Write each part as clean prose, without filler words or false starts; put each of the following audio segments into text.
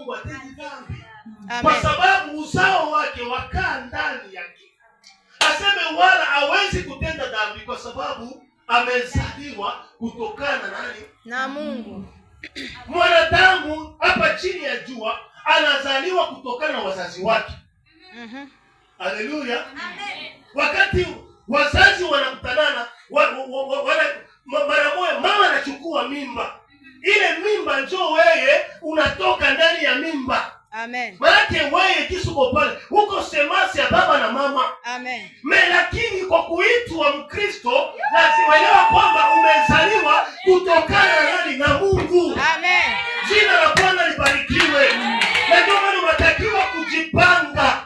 Mungu hatendi dhambi. Kwa sababu uzao wake wakaa ndani yake. Aseme wala hawezi kutenda dhambi kwa sababu amezaliwa kutokana na nani? Na Mungu. Mwanadamu hapa chini ya jua anazaliwa kutokana na wazazi wake. Haleluya. Amen. Wakati wazazi wanakutanana, mara moja mama anachukua mimba. Ile mimba njoo wewe unatoka ndani ya mimba. Amen. Maana wewe kisuko pale uko semasi ya baba na mama. Amen. Lakini kwa kuitwa Mkristo lazima elewa kwamba umezaliwa kutokana na nani? Na Mungu. Amen. Jina la Bwana libarikiwe. Na ndio maana unatakiwa kujipanga.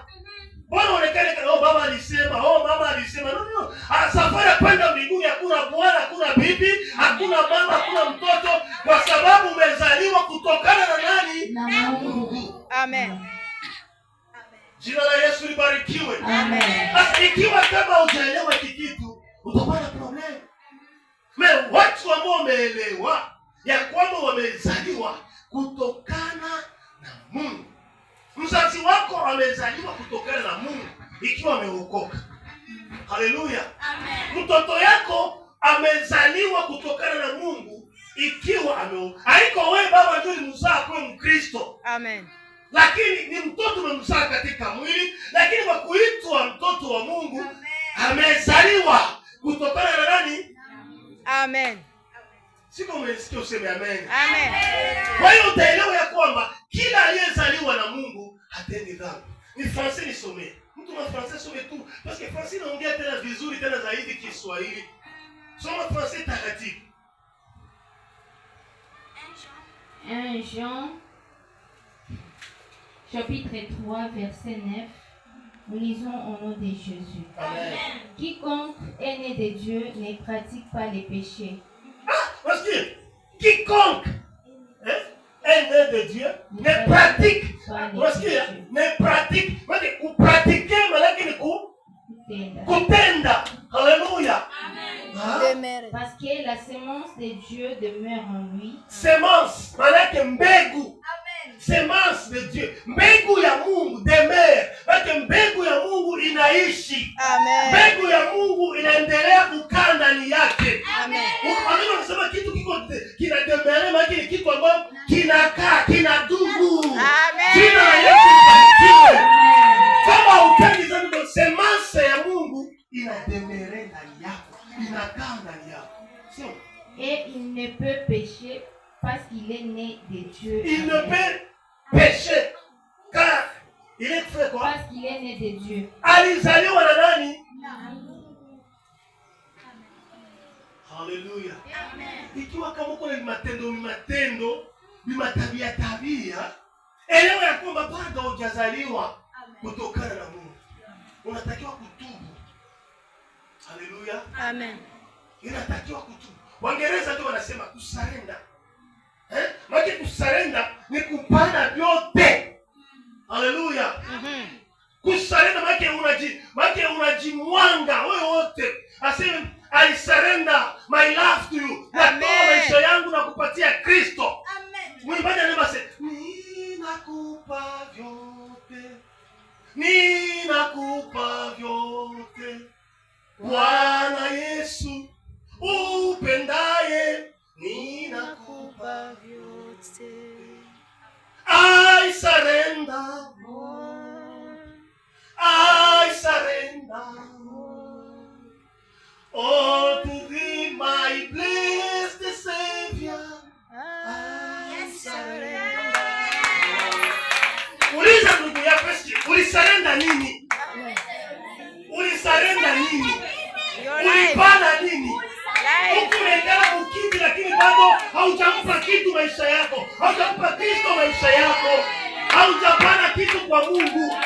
Bwana onekane kama baba alisema, mama alisema. No. Safari kwenda mbinguni hakuna bwana, hakuna bibi, hakuna mama, hakuna mtoto kwa sababu umezaliwa kutokana na nani? Na Mungu. Amen. Jina la Yesu libarikiwe. Amen. Sasa ikiwa kama hujaelewa hiki kitu, utapata problem. Watu ambao wameelewa ya kwamba wamezaliwa kutokana na Mungu. Mzazi wako amezaliwa kutokana na Mungu ikiwa ameokoka. Haleluya. Amen. Mtoto yako amezaliwa kutokana na Mungu ikiwa ameokoka. Haiko wewe baba ndio ulimzaa kwa Mkristo. Amen. Lakini ni mtoto umemzaa katika mwili, lakini kwa kuitwa mtoto wa Mungu amezaliwa kutokana na nani? Amen. Siko umesikia useme amen. Amen. Kwa hiyo utaelewa ya kwamba kila aliyezaliwa na Mungu hatendi dhambi. Ni Fransai nisomee. Mtu wa Fransai some tu, parce que Fransai inaongea tena vizuri tena zaidi Kiswahili. Soma Fransai takatifu. 1 Jean chapitre 3 verset 9. Nous lisons au nom de Jésus. Amen. Quiconque est né de Dieu ne pratique pas les péchés. Parce que quiconque est né de Dieu ne pratique. Parce que ne pratique. Ku pratiquer malaki ni kutenda. Alléluia. Amen. Parce que la semence de Dieu demeure en lui. Semence malaki mbegu. Semence de Dieu. Mbegu ya Mungu demeure. Parce mbegu ya Mungu inaishi. Amen. Mbegu ya Mungu inaendelea kukaa ndani yake. Amen. Amina, unasema kitu kina demeure maana ni kitu ambacho kinakaa, kinadumu. Amen. Jina la Yesu libarikiwe. Kama upendi zangu semence ya Mungu inademeure ndani yako. Inakaa ndani yako. Sio? Et il ne peut pécher parce qu'il est né de Dieu. Il ne peut pécher car il est fait quoi? Parce qu'il est né de Dieu. Alizaliwa na nani? Haleluya. Amen. Ikiwa kama uko na matendo, ni tabia, elewa ya kwamba bado hujazaliwa kutokana na Mungu. Unatakiwa kutubu. Haleluya. Amen. Inatakiwa kutubu. Waingereza ndio wanasema kusarenda. Maana kusarenda ni kupana vyote. Haleluya. Kusarenda maana unajimwanga wewe wote. Aseme I surrender my life to you. Natoa maisha yangu na kupatia Kristo. Amen. Mwimbaji anasema ninakupa vyote. Ninakupa vyote. Bwana Yesu upendaye ninakupa vyote. I surrender. I surrender. Oh, to thee, my blessed Savior, I surrender. Uliza ndugu yako, ulisarenda nini? Ulisarenda nini? Ulipana nini? Ukiwekana mkiti lakini bado haujampa kitu maisha yako. Haujampa Kristo maisha yako. Haujapana kitu kwa Mungu.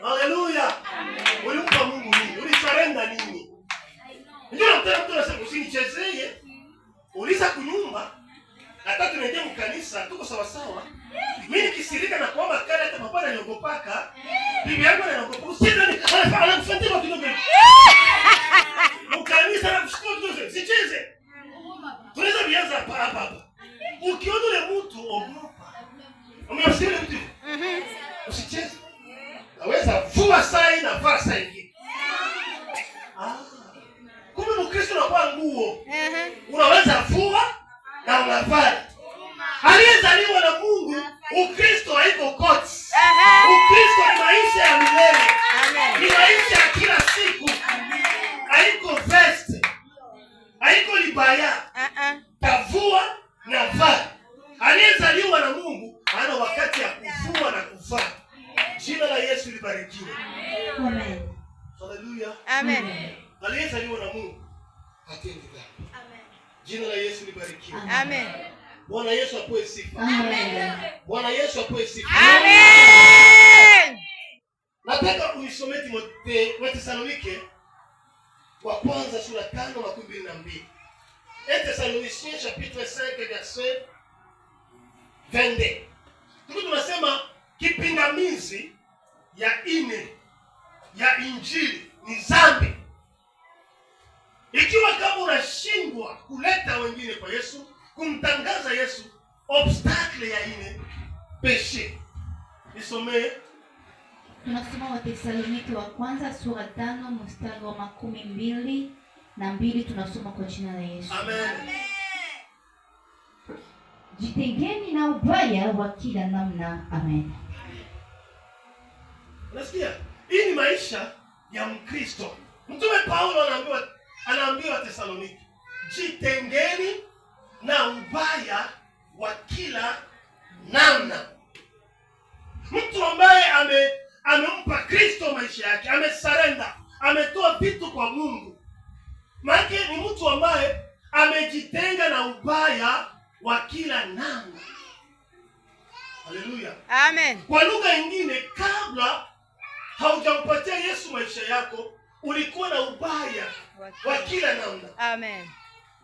Haleluya. Ulimpa Mungu nini? Ulisarenda nini? Ndio mtu anasema usinichezee. Uliza kunyumba. Hata tunaingia mkanisa tuko sawa sawa. Mimi nikisirika na kuomba kale hata papa ananiogopaka. Bibi yangu ananiogopa. Usidhani anakufuatia watu ndio. Mkanisa na kushukuru sicheze. Tunaweza bianza hapa. Ukiona yule mtu ogopa. Jina la Yesu libarikiwe. Amen. Bwana Yesu apewe sifa. Amen. Bwana Yesu apewe sifa. Amen. Nataka unisomee Wathesalonike wa kwanza sura 5:22. Thessaloniciens chapitre 5 verset 22. Tuko tunasema kipingamizi ya ine ya injili ni dhambi. Ikiwa kama unashindwa kuleta wengine kwa Yesu, kumtangaza Yesu, obstacle ya ine péché. Nisomee. Tunasoma Wathesalonike wa kwanza sura 5 mstari wa 22. Tunasoma kwa jina la Yesu. Amen. Jitengeni na ubaya wa kila namna. Amen. Unasikia? Hii ni maisha ya Mkristo. Mtume Paulo anaambiwa Wathesalonike, jitengeni na ubaya wa kila namna. Mtu ambaye amempa Kristo maisha yake, amesarenda, ametoa vitu kwa Mungu, maana ni mtu ambaye amejitenga na ubaya wa kila namna. Haleluya. Amen. Kwa lugha nyingine, kabla haujampatia Yesu maisha yako, ulikuwa na ubaya wa kila namna. Amen.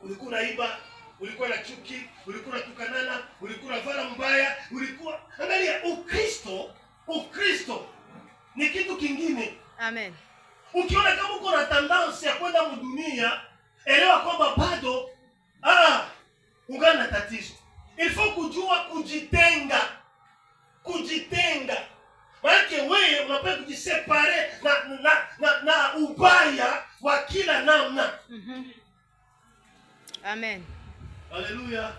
Ulikuwa unaiba, ulikuwa na chuki, ulikuwa unatukanana, ulikuwa unafanya mbaya, angalia, Ukristo ni kitu kingine. Amen. Ukiona kama uko na tendency ya kwenda mdunia, elewa kwamba bado ungana na tatizo. Ilifo kujua kujitenga. Maana wewe unapaswa kujisepare na ubaya wa kila namna. Amen. Haleluya.